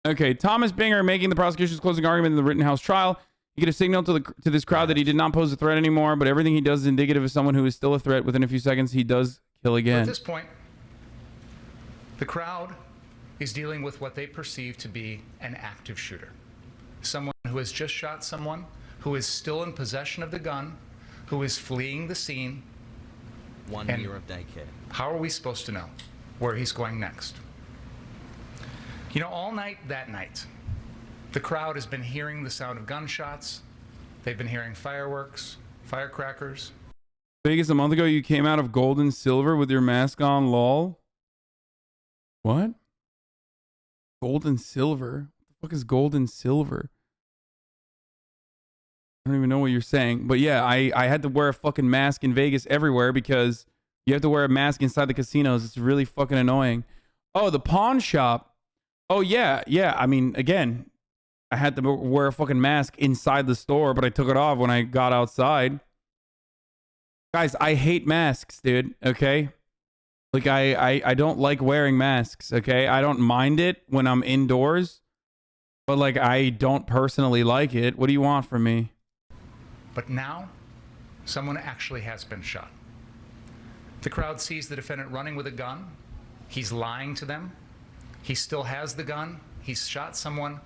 Okay, Thomas Binger making the prosecution's closing argument in the Rittenhouse trial. He could have signaled to this crowd that he did not pose a threat anymore, but everything he does is indicative of someone who is still a threat. Within a few seconds, he does kill again. At this point, the crowd is dealing with what they perceive to be an active shooter. Someone who has just shot someone, who is still in possession of the gun, who is fleeing the scene. 1 year of daycare. How are we supposed to know where he's going next? You know, all night that night, the crowd has been hearing the sound of gunshots. They've been hearing fireworks, firecrackers. Vegas, a month ago, you came out of gold and silver with your mask on, lol. What? Gold and silver? What the fuck is gold and silver? I don't even know what you're saying. But yeah, I had to wear a fucking mask in Vegas everywhere because you have to wear a mask inside the casinos. It's really fucking annoying. Oh, the pawn shop. Oh, yeah. Yeah. I mean, again, I had to wear a fucking mask inside the store, but I took it off when I got outside. Guys, I hate masks, dude. Okay? Like, I don't like wearing masks, okay? I don't mind it when I'm indoors, but, like, I don't personally like it. What do you want from me? But now, someone actually has been shot. The crowd sees the defendant running with a gun. He's lying to them. He still has the gun. He's shot someone.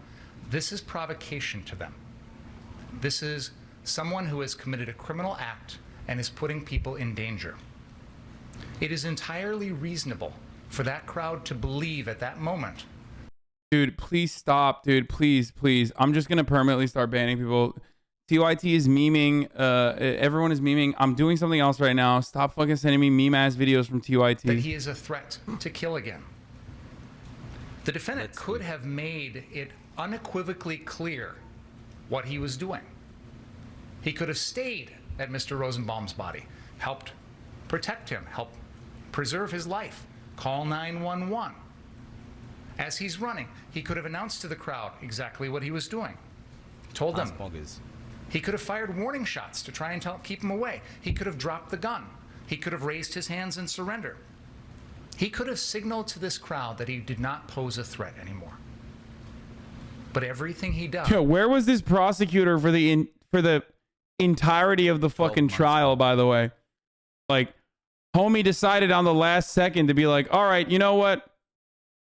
This is provocation to them. This is someone who has committed a criminal act and is putting people in danger. It is entirely reasonable for that crowd to believe at that moment. Dude, please stop, dude. Please, please. I'm just going to permanently start banning people. TYT is memeing. Everyone is memeing. I'm doing something else right now. Stop fucking sending me meme-ass videos from TYT. That he is a threat to kill again. The defendant could have made it unequivocally clear what he was doing. He could have stayed at Mr. Rosenbaum's body, helped protect him, helped preserve his life, call 911. As he's running, he could have announced to the crowd exactly what he was doing. Told them. He could have fired warning shots to try and keep him away. He could have dropped the gun. He could have raised his hands in surrender. He could have signaled to this crowd that he did not pose a threat anymore. But everything he does... Yo, where was this prosecutor for the entirety of the fucking trial, by the way? Like, homie decided on the last second to be like, all right, you know what?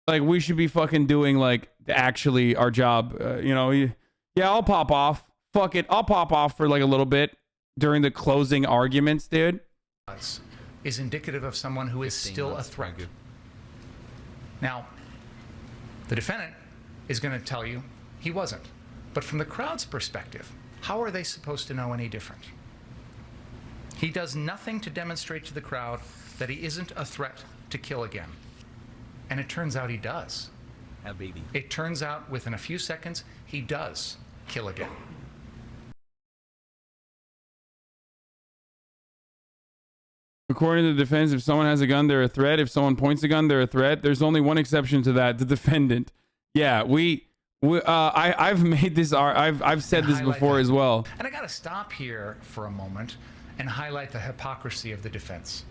Like, we should be fucking doing, like, actually our job. You know, yeah, I'll pop off. Fuck it. I'll pop off for, like, a little bit during the closing arguments, dude. Is indicative of someone who is still a threat. Now, the defendant is going to tell you he wasn't. But from the crowd's perspective, how are they supposed to know any different? He does nothing to demonstrate to the crowd that he isn't a threat to kill again. And it turns out he does. It turns out within a few seconds, he does kill again. According to the defense, if someone has a gun, they're a threat. If someone points a gun, they're a threat. There's only one exception to that: the defendant. Yeah, I've made this. I've said this before as well. And I got to stop here for a moment and highlight the hypocrisy of the defense,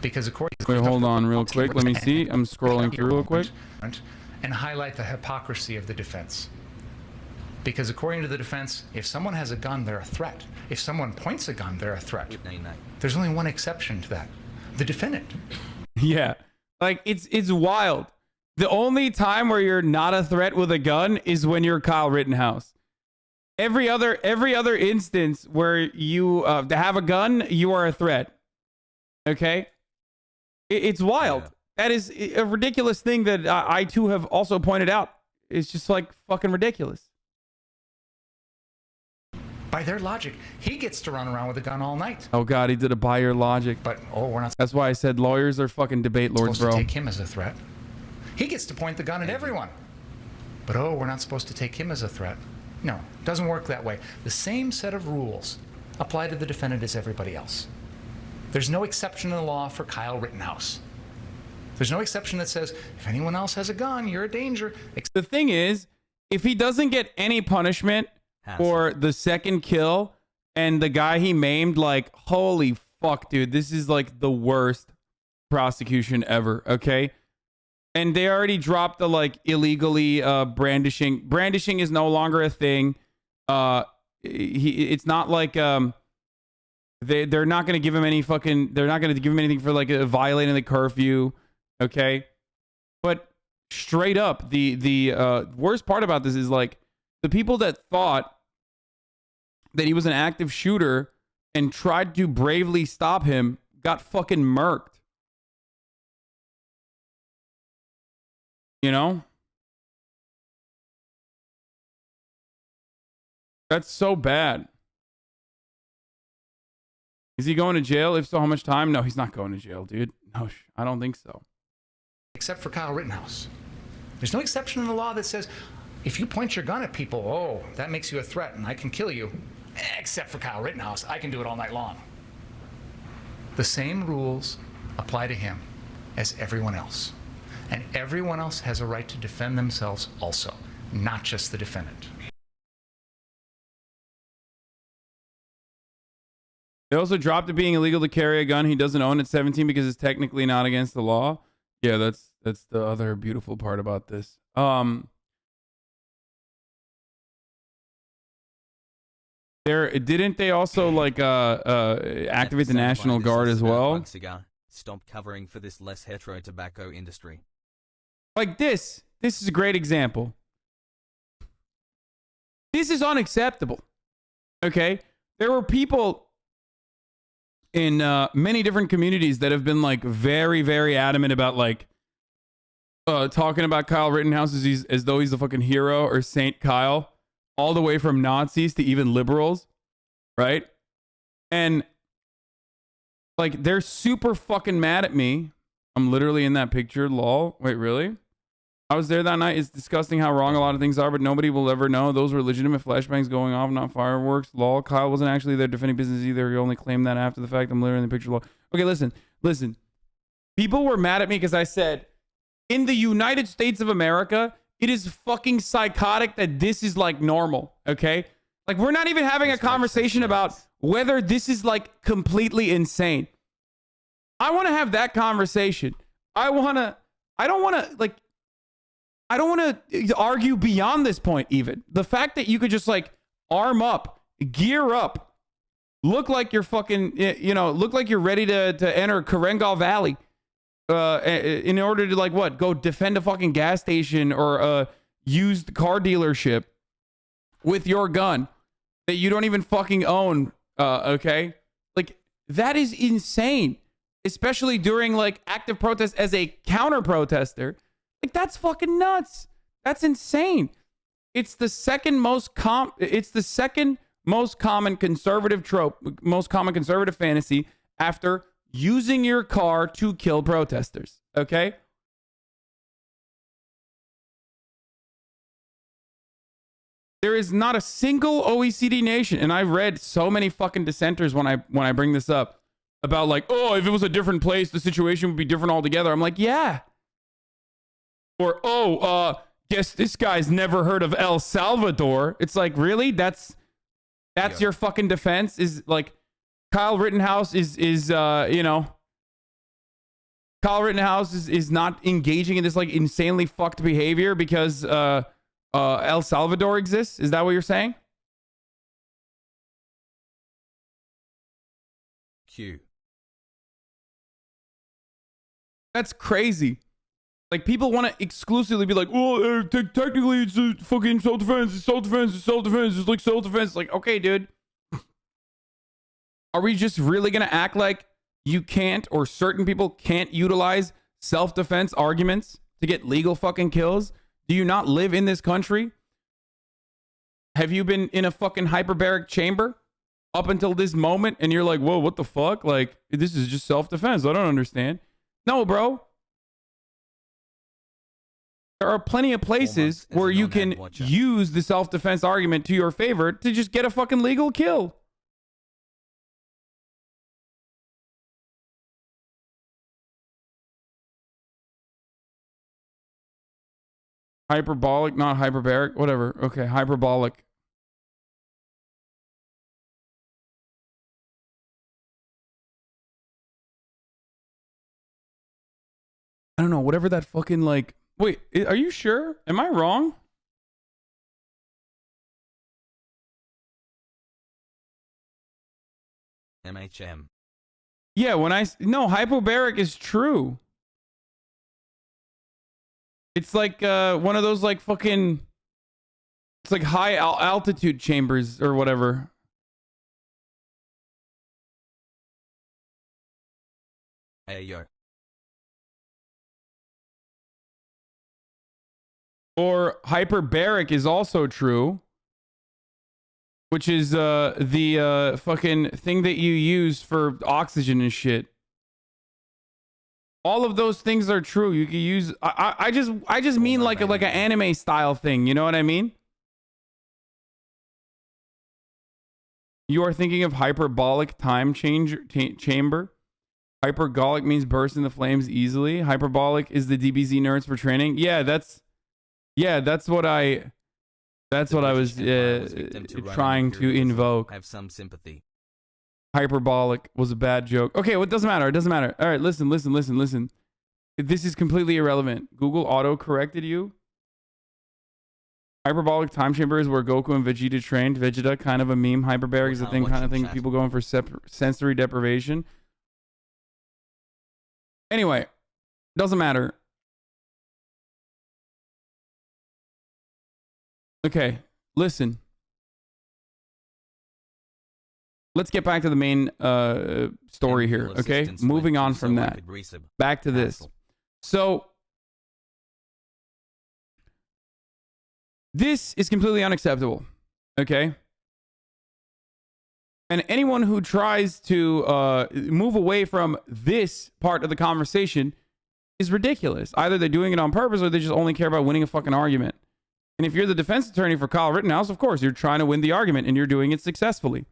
because according to wait, hold on, real quick. Let me see. I'm scrolling through real quick. And highlight the hypocrisy of the defense. Because according to the defense, if someone has a gun, they're a threat. If someone points a gun, they're a threat. There's only one exception to that: the defendant. Yeah, like it's wild. The only time where you're not a threat with a gun is when you're Kyle Rittenhouse. Every other instance where you have a gun, you are a threat. Okay, it's wild. Yeah. That is a ridiculous thing that I too have also pointed out. It's just like fucking ridiculous. By their logic, he gets to run around with a gun all night. Oh God, he did a by your logic. But we're not. That's why I said lawyers are fucking debate lords, bro. To take him as a threat. He gets to point the gun at everyone. But we're not supposed to take him as a threat. No, it doesn't work that way. The same set of rules apply to the defendant as everybody else. There's no exception in the law for Kyle Rittenhouse. There's no exception that says if anyone else has a gun, you're a danger. The thing is, if he doesn't get any punishment for the second kill and the guy he maimed, like, holy fuck, dude, this is like the worst prosecution ever, okay? And they already dropped the like illegally brandishing. Brandishing is no longer a thing. It's not like they're not gonna give him any fucking. They're not gonna give him anything for like violating the curfew. Okay, but straight up, the worst part about this is like the people that thought that he was an active shooter and tried to bravely stop him got fucking murked. You know? That's so bad. Is he going to jail? If so, how much time? No, he's not going to jail, dude. No, I don't think so. Except for Kyle Rittenhouse. There's no exception in the law that says if you point your gun at people, oh, that makes you a threat and I can kill you. Except for Kyle Rittenhouse. I can do it all night long. The same rules apply to him as everyone else. And everyone else has a right to defend themselves also, not just the defendant. They also dropped it being illegal to carry a gun he doesn't own at 17 because it's technically not against the law. Yeah, that's the other beautiful part about this. There didn't they also like activate the National Guard as well? Stop covering for this less hetero tobacco industry. Like this is a great example. This is unacceptable. Okay? There were people in many different communities that have been like very, very adamant about like talking about Kyle Rittenhouse as though he's the fucking hero or Saint Kyle, all the way from Nazis to even liberals, right? And like they're super fucking mad at me. I'm literally in that picture, lol. Wait, really? I was there that night. It's disgusting how wrong a lot of things are, but nobody will ever know. Those were legitimate flashbangs going off, not fireworks. Lol. Kyle wasn't actually there defending business either. He only claimed that after the fact. I'm literally in the picture. Lol. Okay, listen. People were mad at me because I said, in the United States of America, it is fucking psychotic that this is like normal. Okay? Like we're not even having a conversation about whether this is like completely insane. I want to have that conversation. I don't want to argue beyond this point even. The fact that you could just like arm up, gear up, look like you're fucking, look like you're ready to enter Karengal Valley in order to like what? Go defend a fucking gas station or a used car dealership with your gun that you don't even fucking own, okay? Like that is insane, especially during like active protest as a counter protester. Like that's fucking nuts. That's insane. It's the second most common conservative trope, most common conservative fantasy after using your car to kill protesters. Okay? There is not a single OECD nation, and I've read so many fucking dissenters when I bring this up about like, oh, if it was a different place, the situation would be different altogether. I'm like, yeah. Or, guess this guy's never heard of El Salvador. It's like, really? That's your fucking defense? Is like Kyle Rittenhouse Kyle Rittenhouse is not engaging in this like insanely fucked behavior because El Salvador exists? Is that what you're saying? Q. That's crazy. Like, people want to exclusively be like, well, technically it's a fucking self-defense. It's self-defense. It's self-defense. It's like self-defense. Like, okay, dude. Are we just really going to act like you can't, or certain people can't utilize self-defense arguments to get legal fucking kills? Do you not live in this country? Have you been in a fucking hyperbaric chamber up until this moment and you're like, whoa, what the fuck? Like, this is just self-defense. I don't understand. No, bro. There are plenty of places where you can use the self-defense argument to your favor to just get a fucking legal kill. Hyperbolic, not hyperbaric, whatever. Okay, hyperbolic. I don't know, whatever that fucking like. Wait, are you sure? Am I wrong? MHM. Yeah, no, hyperbaric is true. It's like one of those like fucking, it's like high altitude chambers or whatever. Hey yo. Or hyperbaric is also true, which is the fucking thing that you use for oxygen and shit. All of those things are true. You can use. I just mean like an anime style thing. You know what I mean? You are thinking of hyperbolic time chamber. Hypergolic means burst into flames easily. Hyperbolic is the DBZ nerds for training. Yeah, that's what I was trying to invoke. I have some sympathy. Hyperbolic was a bad joke. Okay, well, it doesn't matter. It doesn't matter. All right, listen. This is completely irrelevant. Google auto-corrected you. Hyperbolic time chamber is where Goku and Vegeta trained. Vegeta, kind of a meme. Hyperbaric is the kind of thing people going for sensory deprivation. Anyway, doesn't matter. Okay, listen. Let's get back to the main story here, okay? Moving on from that. Back to this. So, this is completely unacceptable, okay? And anyone who tries to move away from this part of the conversation is ridiculous. Either they're doing it on purpose or they just only care about winning a fucking argument. And if you're the defense attorney for Kyle Rittenhouse, of course, you're trying to win the argument and you're doing it successfully.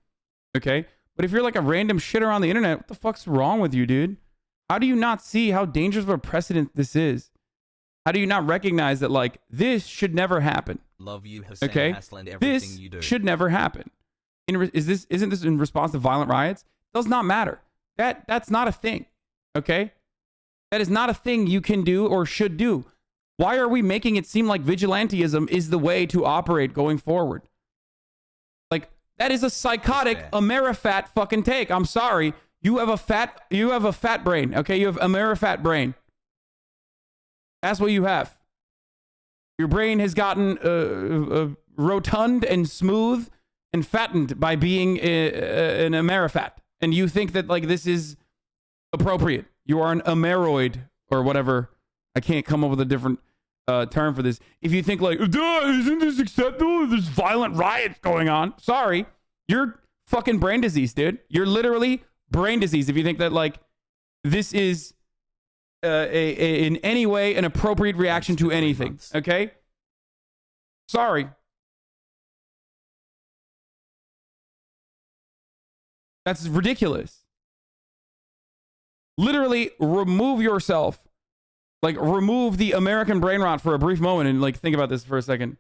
Okay? But if you're like a random shitter on the internet, what the fuck's wrong with you, dude? How do you not see how dangerous of a precedent this is? How do you not recognize that, like, this should never happen? Love you, Hasan, okay? This should never happen. Isn't this in response to violent riots? Does not matter. That's not a thing. Okay? That is not a thing you can do or should do. Why are we making it seem like vigilantism is the way to operate going forward? Like, that is a psychotic Amerifat fucking take. I'm sorry. You have a fat brain. Okay? You have Amerifat brain. That's what you have. Your brain has gotten rotund and smooth and fattened by being an Amerifat. And you think that, like, this is appropriate. You are an Ameroid or whatever. I can't come up with a different term for this. If you think like, isn't this acceptable? There's violent riots going on. Sorry. You're fucking brain disease, dude. You're literally brain disease if you think that, like, this is in any way an appropriate reaction to anything. Okay? Sorry. That's ridiculous. Literally remove yourself. Like, remove the American brain rot for a brief moment and, like, think about this for a second.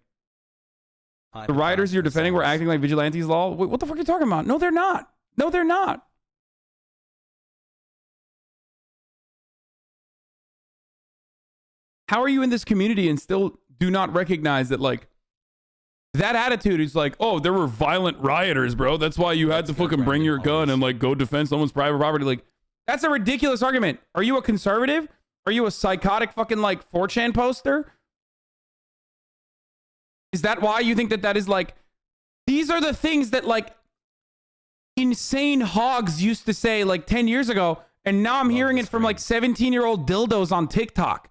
The rioters you're defending were acting like vigilantes, lol. Wait, what the fuck are you talking about? No, they're not. No, they're not. How are you in this community and still do not recognize that, like, that attitude is like, oh, there were violent rioters, bro. That's why you had to fucking bring your gun and, like, go defend someone's private property. Like, that's a ridiculous argument. Are you a conservative? Are you a psychotic fucking, like, 4chan poster? Is that why you think that that is, like, these are the things that, like, insane hogs used to say, like, 10 years ago, and now I'm hearing it from, like, 17-year-old dildos on TikTok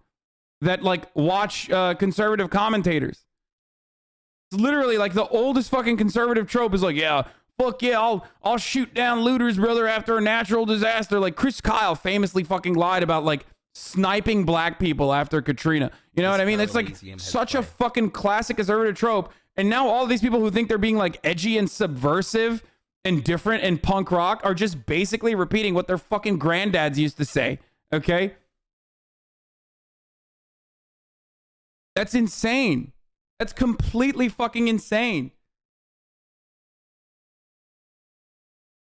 that, like, watch conservative commentators. It's literally, like, the oldest fucking conservative trope is like, yeah, fuck yeah, I'll shoot down looters, brother, after a natural disaster. Like, Chris Kyle famously fucking lied about, like, sniping black people after Katrina. You know what I mean? It's like such a fucking classic conservative trope. And now all these people who think they're being, like, edgy and subversive and different and punk rock are just basically repeating what their fucking granddads used to say. Okay? That's insane. That's completely fucking insane.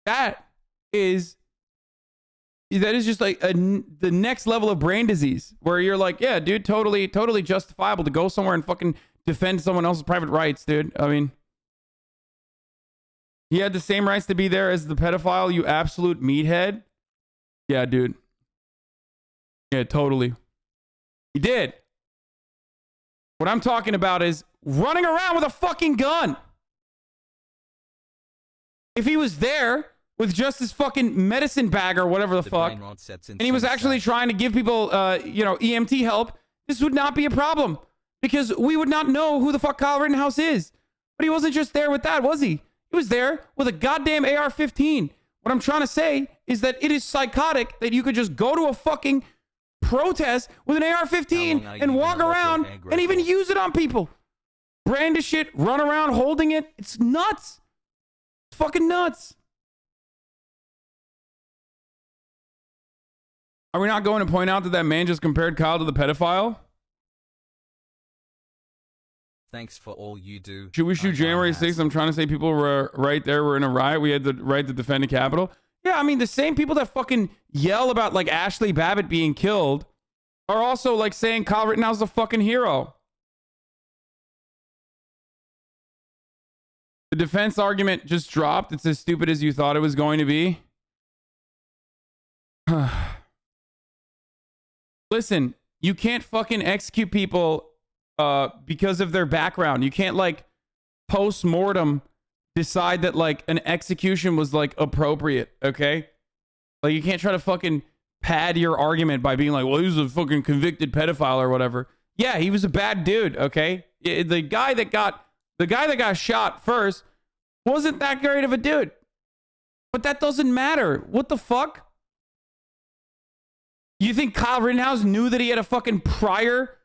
That is That is just like the next level of brain disease where you're like, yeah, dude, totally justifiable to go somewhere and fucking defend someone else's private rights, dude. I mean, he had the same rights to be there as the pedophile, you absolute meathead. Yeah, dude. Yeah, totally. He did. What I'm talking about is running around with a fucking gun. If he was there with just his fucking medicine bag or whatever the fuck, and he was actually trying to give people, EMT help, this would not be a problem because we would not know who the fuck Kyle Rittenhouse is. But he wasn't just there with that, was he? He was there with a goddamn AR-15. What I'm trying to say is that it is psychotic that you could just go to a fucking protest with an AR-15 and walk around and even use it on people. Brandish it, run around holding it. It's nuts. It's fucking nuts. Are we not going to point out that that man just compared Kyle to the pedophile? Thanks for all you do. Should we shoot January 6th? I'm trying to say people were right there. We're in a riot. We had the right to defend the Capitol. Yeah, I mean, the same people that fucking yell about like Ashley Babbitt being killed are also like saying Kyle Rittenhouse is a fucking hero. The defense argument just dropped. It's as stupid as you thought it was going to be. Listen, you can't fucking execute people because of their background. You can't like post-mortem decide that like an execution was like appropriate, okay? Like you can't try to fucking pad your argument by being like, well, he was a fucking convicted pedophile or whatever. Yeah, he was a bad dude, okay? The guy that got shot first wasn't that great of a dude. But that doesn't matter. What the fuck? You think Kyle Rittenhouse knew that he had a fucking prior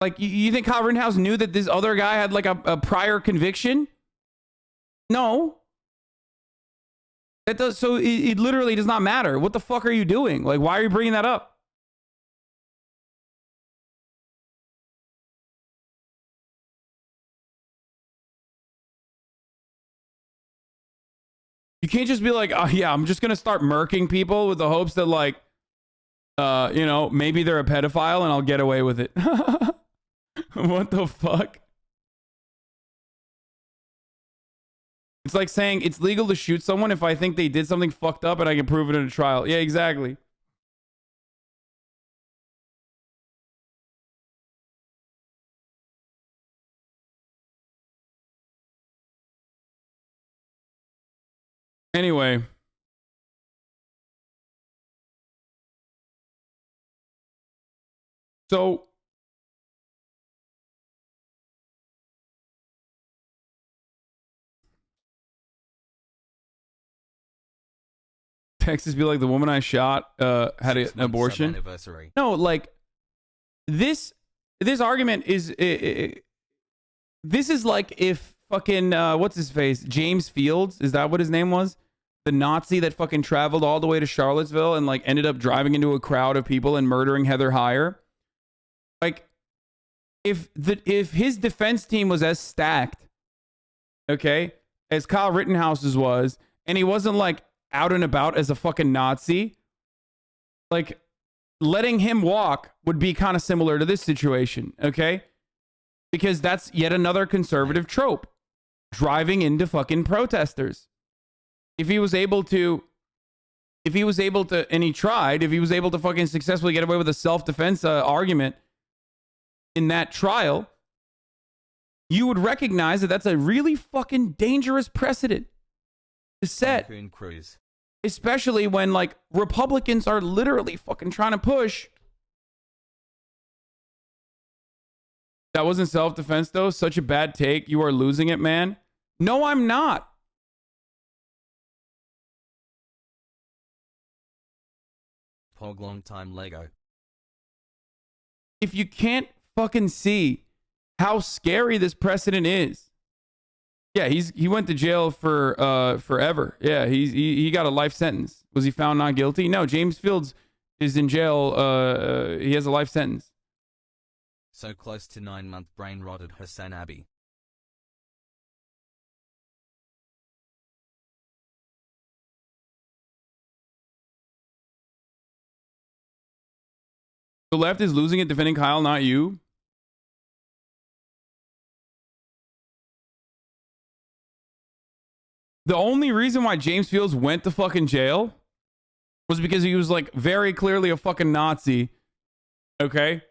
like, you think Kyle Rittenhouse knew that this other guy had like a prior conviction? No. That does, so it literally does not matter. What the fuck are you doing? Like, why are you bringing that up? You can't just be like, oh yeah, I'm just gonna start murking people with the hopes that like, maybe they're a pedophile and I'll get away with it. What the fuck? It's like saying it's legal to shoot someone if I think they did something fucked up and I can prove it in a trial. Yeah, exactly. Anyway. So Texas be like, the woman I shot had an abortion. No, like this argument is this is like if fucking what's his face, James Fields, is that what his name was, the Nazi that fucking traveled all the way to Charlottesville and like ended up driving into a crowd of people and murdering Heather Heyer. Like if his defense team was as stacked, okay, as Kyle Rittenhouse's was, and he wasn't like out and about as a fucking Nazi, like letting him walk would be kind of similar to this situation, okay? Because that's yet another conservative trope, driving into fucking protesters. If he was able to, and he tried, if he was able to fucking successfully get away with a self-defense argument in that trial, you would recognize that that's a really fucking dangerous precedent to set. Especially when like Republicans are literally fucking trying to push. That wasn't self-defense though. Such a bad take. You are losing it, man. No, I'm not. Pog long time Lego. If you can't fucking see how scary this precedent is. Yeah, he went to jail for forever. Yeah, he got a life sentence. Was he found not guilty? No, James Fields is in jail. He has a life sentence. So close to 9-month brain rotted Hasanabi. The left is losing it defending Kyle, not you. The only reason why James Fields went to fucking jail was because he was like very clearly a fucking Nazi. Okay?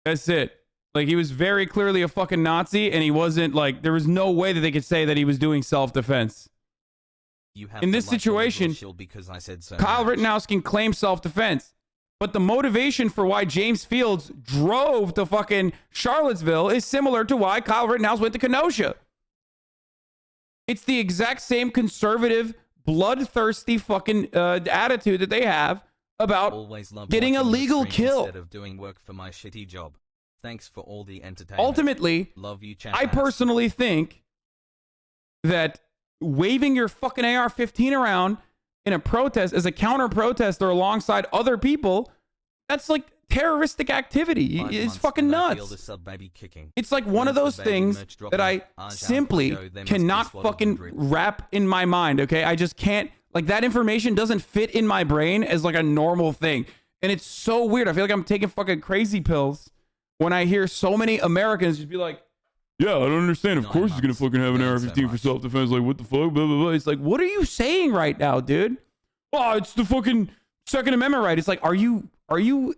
That's it. Like he was very clearly a fucking Nazi and he wasn't like, there was no way that they could say that he was doing self-defense. In this situation, because I said so Kyle Rittenhouse can claim self-defense. But the motivation for why James Fields drove to fucking Charlottesville is similar to why Kyle Rittenhouse went to Kenosha. It's the exact same conservative, bloodthirsty fucking attitude that they have about getting a legal kill. Instead of doing work for my shitty job. Thanks for all the entertainment. Ultimately, love you, chat I personally think that waving your fucking AR-15 around in a protest as a counter-protester alongside other people, that's like terroristic activity. It's fucking nuts. It's like one of those things that I simply cannot fucking wrap in my mind, okay? I just can't, like that information doesn't fit in my brain as like a normal thing. And it's so weird. I feel like I'm taking fucking crazy pills when I hear so many Americans just be like, yeah, I don't understand. Of course he's going to fucking have an AR-15 for self-defense. Like, what the fuck? Blah, blah, blah. It's like, what are you saying right now, dude? Oh, it's the fucking Second Amendment right. It's like, are you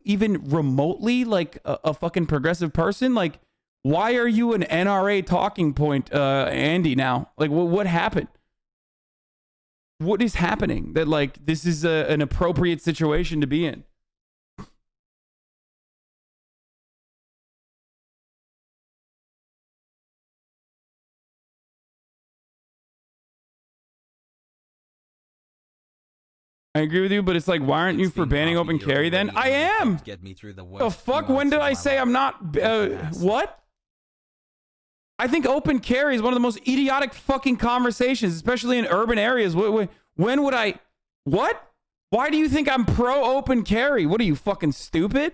even remotely like a fucking progressive person? Like, why are you an NRA talking point, Andy, now? Like, what happened? What is happening that, like, this is an appropriate situation to be in? I agree with you, but it's like, why aren't you for banning open carry then? I am! The fuck? When did I say I'm not? What? I think open carry is one of the most idiotic fucking conversations, especially in urban areas. When would I? What? Why do you think I'm pro open carry? What are you, fucking stupid?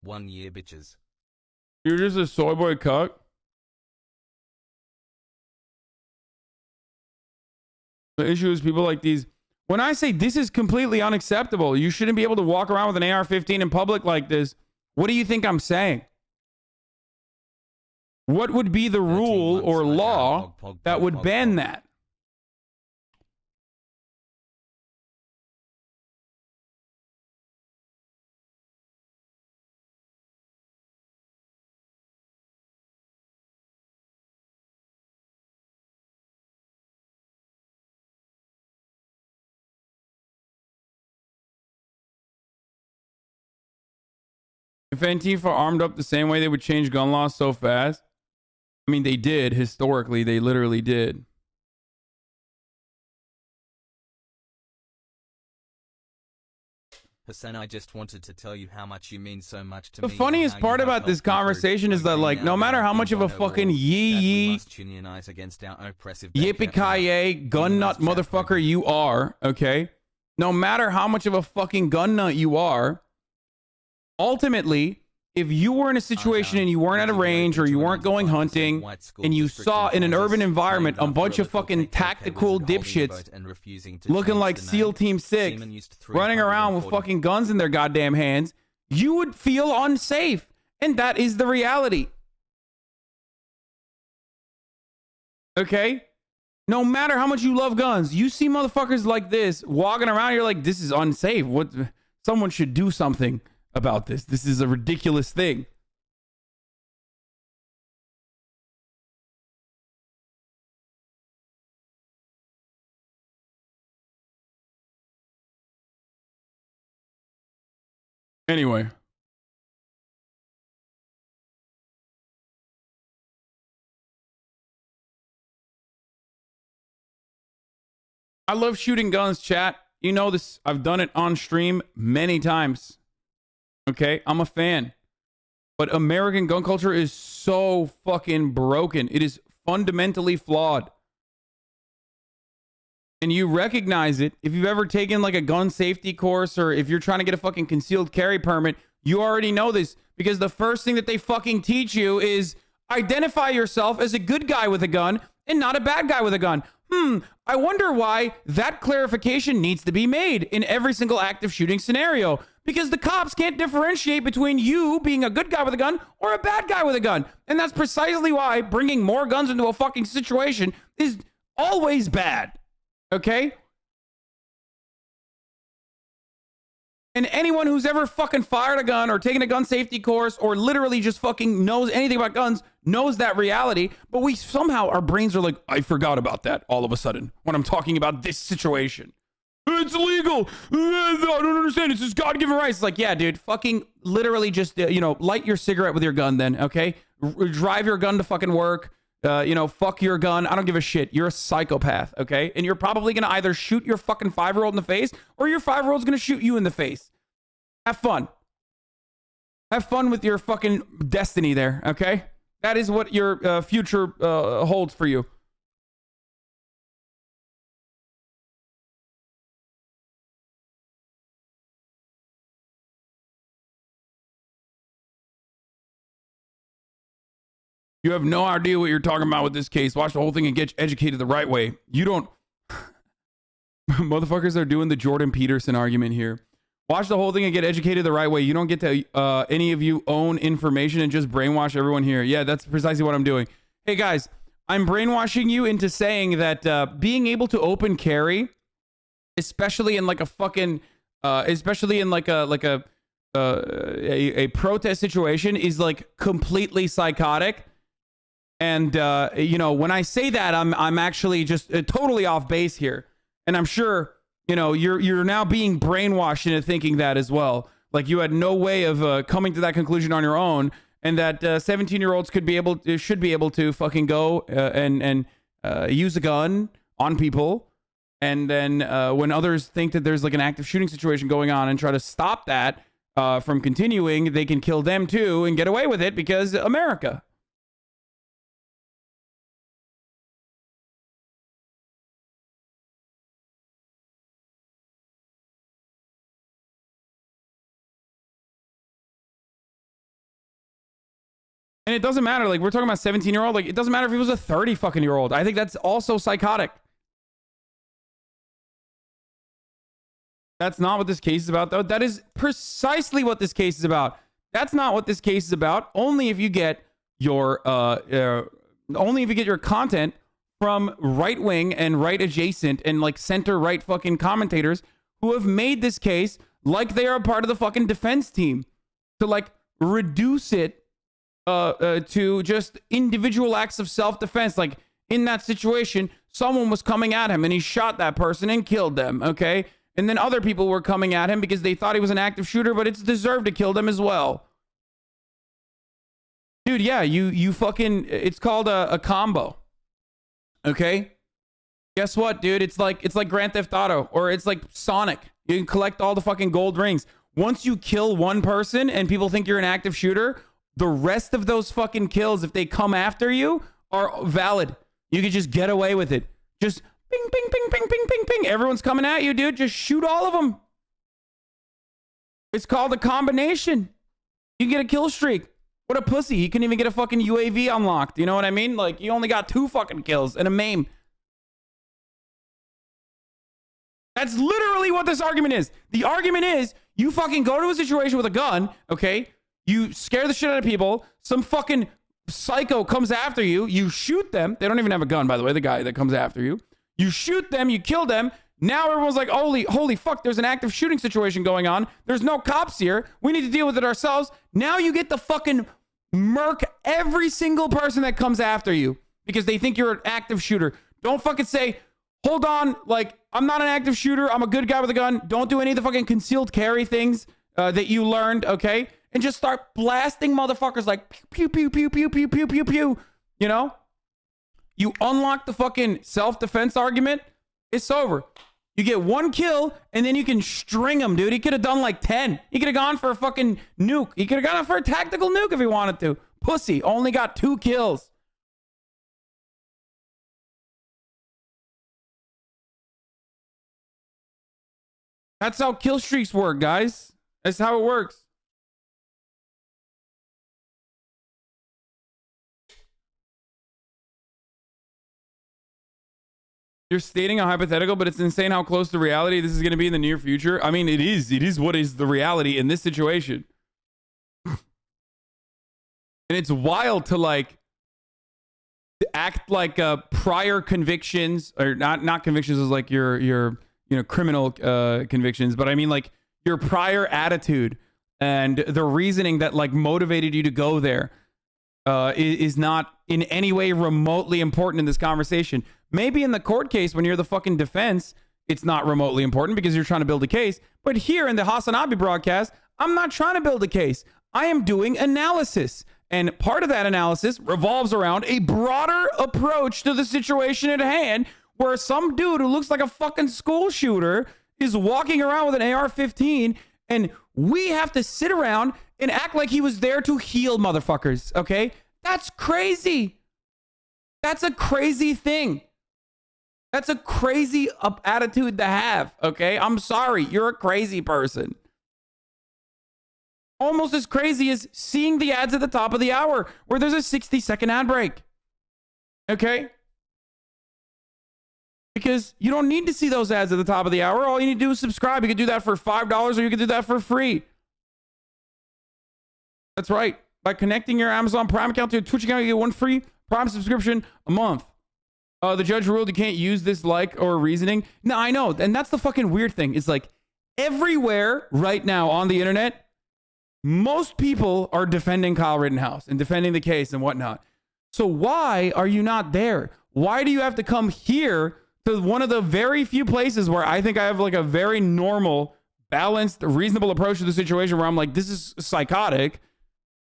One year, bitches. You're just a soy boy cuck. The issue is people like these. When I say this is completely unacceptable, you shouldn't be able to walk around with an AR-15 in public like this. What do you think I'm saying? What would be the rule or law that would ban that? If Antifa armed up the same way they would change gun laws so fast, I mean, they did historically. They literally did. Hasan, I just wanted to tell you how much you mean so much to me. The funniest part about this conversation is that, like, no matter how much of a fucking yippee-ki-yay gun nut motherfucker you are, okay? No matter how much of a fucking gun nut you are, ultimately, if you were in a situation and you weren't at a range or you weren't going hunting and you saw in an urban environment a bunch of fucking tactical dipshits looking like SEAL Team 6 running around with fucking guns in their goddamn hands, you would feel unsafe. And that is the reality. Okay? No matter how much you love guns, you see motherfuckers like this walking around, you're like, this is unsafe. What? Someone should do something about this. This is a ridiculous thing. Anyway. I love shooting guns, chat. You know this. I've done it on stream many times. Okay, I'm a fan. But American gun culture is so fucking broken. It is fundamentally flawed. and you recognize it, if you've ever taken like a gun safety course or if you're trying to get a fucking concealed carry permit, you already know this because the first thing that they fucking teach you is identify yourself as a good guy with a gun and not a bad guy with a gun. I wonder why that clarification needs to be made in every single active shooting scenario because the cops can't differentiate between you being a good guy with a gun or a bad guy with a gun. And that's precisely why bringing more guns into a fucking situation is always bad. Okay? And anyone who's ever fucking fired a gun or taken a gun safety course or literally just fucking knows anything about guns knows that reality. But we somehow, our brains are like, I forgot about that all of a sudden when I'm talking about this situation. It's illegal. I don't understand. It's his God-given rights. It's like, yeah, dude, fucking literally just, light your cigarette with your gun then, okay? Drive your gun to fucking work. Fuck your gun. I don't give a shit. You're a psychopath, okay? And you're probably going to either shoot your fucking 5-year-old in the face or your 5-year-old's going to shoot you in the face. Have fun. Have fun with your fucking destiny there, okay? That is what your future holds for you. You have no idea what you're talking about with this case. Watch the whole thing and get educated the right way. You don't... Motherfuckers are doing the Jordan Peterson argument here. Watch the whole thing and get educated the right way. You don't get to, any of you own information and just brainwash everyone here. Yeah, that's precisely what I'm doing. Hey, guys, I'm brainwashing you into saying that being able to open carry, especially in like a fucking... especially in like a protest situation is like completely psychotic. And, when I say that, I'm actually just totally off base here. And I'm sure, you're now being brainwashed into thinking that as well. Like you had no way of coming to that conclusion on your own. And that 17-year-olds should be able to fucking go and use a gun on people. And then when others think that there's like an active shooting situation going on and try to stop that from continuing, they can kill them too and get away with it because America. And it doesn't matter. Like, we're talking about 17-year-old. Like, it doesn't matter if he was a 30 fucking year old. I think that's also psychotic. That's not what this case is about, though. That is precisely what this case is about. That's not what this case is about. Only if you get your content from right wing and right adjacent and like center right fucking commentators who have made this case like they are a part of the fucking defense team to like reduce it to just individual acts of self-defense. Like in that situation, someone was coming at him and he shot that person and killed them, okay? And then other people were coming at him because they thought he was an active shooter, but it's deserved to kill them as well. Dude, yeah, you fucking, it's called a combo, okay? Guess what, dude? It's like Grand Theft Auto, or it's like Sonic. You can collect all the fucking gold rings. Once you kill one person and people think you're an active shooter, the rest of those fucking kills, if they come after you, are valid. You can just get away with it. Just ping, ping, ping, ping, ping, ping, ping. Everyone's coming at you, dude. Just shoot all of them. It's called a combination. You get a kill streak. What a pussy. He couldn't even get a fucking UAV unlocked. You know what I mean? Like, you only got 2 fucking kills and a maim. That's literally what this argument is. The argument is, you fucking go to a situation with a gun, okay? You scare the shit out of people. Some fucking psycho comes after you. You shoot them. They don't even have a gun, by the way, the guy that comes after you. You shoot them. You kill them. Now everyone's like, holy fuck, there's an active shooting situation going on. There's no cops here. We need to deal with it ourselves. Now you get to fucking murk every single person that comes after you because they think you're an active shooter. Don't fucking say, hold on, like, I'm not an active shooter. I'm a good guy with a gun. Don't do any of the fucking concealed carry things that you learned, okay? And just start blasting motherfuckers like pew, pew, pew, pew, pew, pew, pew, pew. You know? You unlock the fucking self-defense argument, it's over. You get 1 kill, and then you can string him, dude. He could have done like 10. He could have gone for a fucking nuke. He could have gone for a tactical nuke if he wanted to. Pussy, only got 2 kills. That's how kill streaks work, guys. That's how it works. You're stating a hypothetical, but it's insane how close to reality this is going to be in the near future. I mean, it is. It is what is the reality in this situation. And it's wild to like act like prior convictions, or not convictions is like your criminal convictions, but I mean like your prior attitude and the reasoning that like motivated you to go there is not in any way remotely important in this conversation. Maybe in the court case when you're the fucking defense, it's not remotely important because you're trying to build a case. But here in the Hasanabi broadcast, I'm not trying to build a case. I am doing analysis. And part of that analysis revolves around a broader approach to the situation at hand, where some dude who looks like a fucking school shooter is walking around with an AR-15, and we have to sit around and act like he was there to heal motherfuckers, okay? That's crazy. That's a crazy thing. That's a crazy attitude to have, okay? I'm sorry, you're a crazy person. Almost as crazy as seeing the ads at the top of the hour where there's a 60-second ad break, okay? Because you don't need to see those ads at the top of the hour. All you need to do is subscribe. You can do that for $5 or you can do that for free. That's right. By connecting your Amazon Prime account to your Twitch account, you get one free Prime subscription a month. The judge ruled you can't use this like or reasoning. No, I know. And that's the fucking weird thing. It's like everywhere right now on the internet, most people are defending Kyle Rittenhouse and defending the case and whatnot. So why are you not there? Why do you have to come here to one of the very few places where I think I have like a very normal, balanced, reasonable approach to the situation where I'm like, this is psychotic.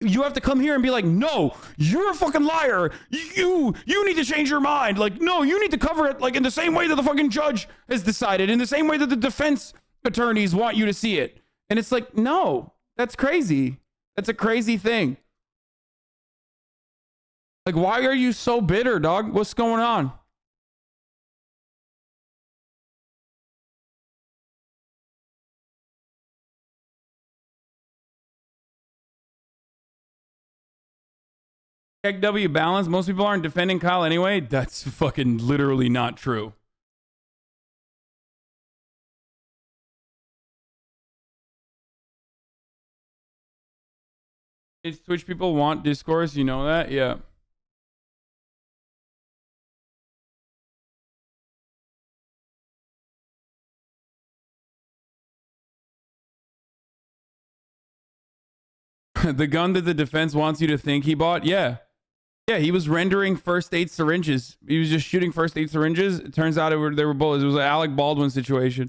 You have to come here and be like, no, you're a fucking liar. You need to change your mind. Like, no, you need to cover it like in the same way that the fucking judge has decided, in the same way that the defense attorneys want you to see it. And it's like, no, that's crazy. That's a crazy thing. Like, why are you so bitter, dog? What's going on? W balance. Most people aren't defending Kyle anyway. That's fucking literally not true. It's Twitch people want discourse. You know that? Yeah. The gun that the defense wants you to think he bought? Yeah. Yeah, he was rendering first aid syringes. He was just shooting first aid syringes. It turns out they were bullets. It was an Alec Baldwin situation.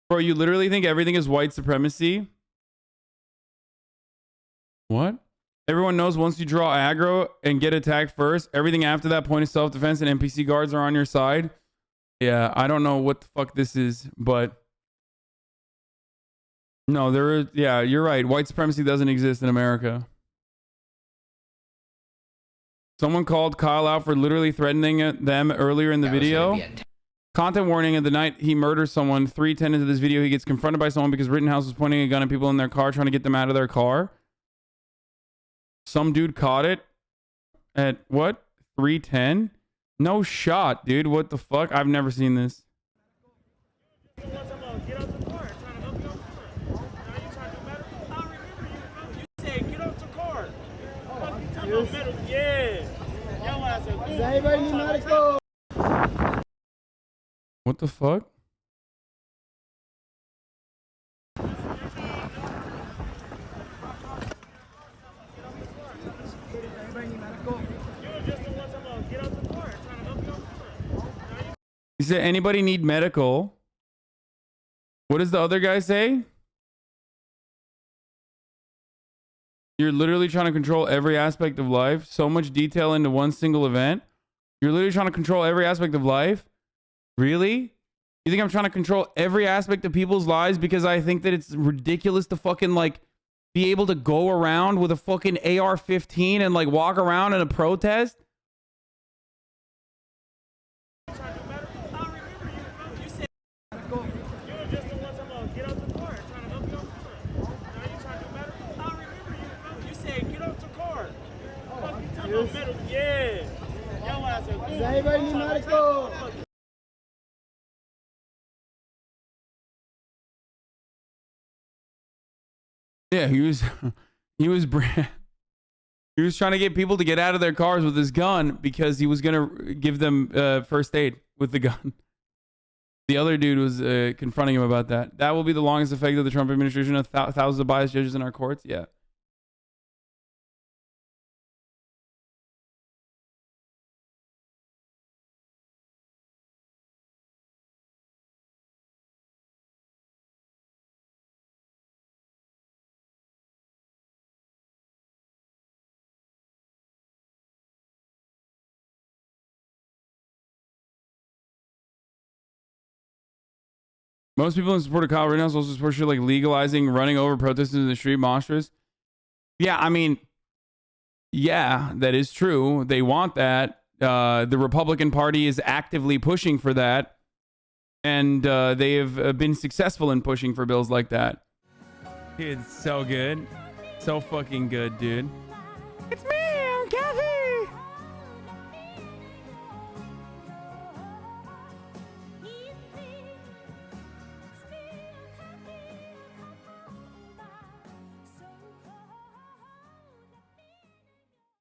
Bro, you literally think everything is white supremacy? What? Everyone knows once you draw aggro and get attacked first, everything after that point of self-defense and NPC guards are on your side. Yeah, I don't know what the fuck this is, but... No, there is... Yeah, you're right. White supremacy doesn't exist in America. Someone called Kyle out for literally threatening them earlier in the video. Content warning: at the night he murders someone, 3:10 into this video, he gets confronted by someone because Rittenhouse was pointing a gun at people in their car, trying to get them out of their car. Some dude caught it at what? 3:10? No shot, dude. What the fuck? I've never seen this. What the fuck? He said, anybody need medical? What does the other guy say? You're literally trying to control every aspect of life. So much detail into one single event. You're literally trying to control every aspect of life. Really? You think I'm trying to control every aspect of people's lives because I think that it's ridiculous to fucking like be able to go around with a fucking AR-15 and like walk around in a protest? Yeah, he was he was he was trying to get people to get out of their cars with his gun because he was gonna give them first aid with the gun. The other dude was confronting him about that. That will be the longest effect of the Trump administration of thousands of biased judges in our courts. Yeah. Most people in support of Kyle Rittenhouse also support shit like legalizing running over protesters in the street monsters. Yeah, I mean, yeah, that is true. They want that. The Republican Party is actively pushing for that. And they have been successful in pushing for bills like that. It's so good. So fucking good, dude. It's me.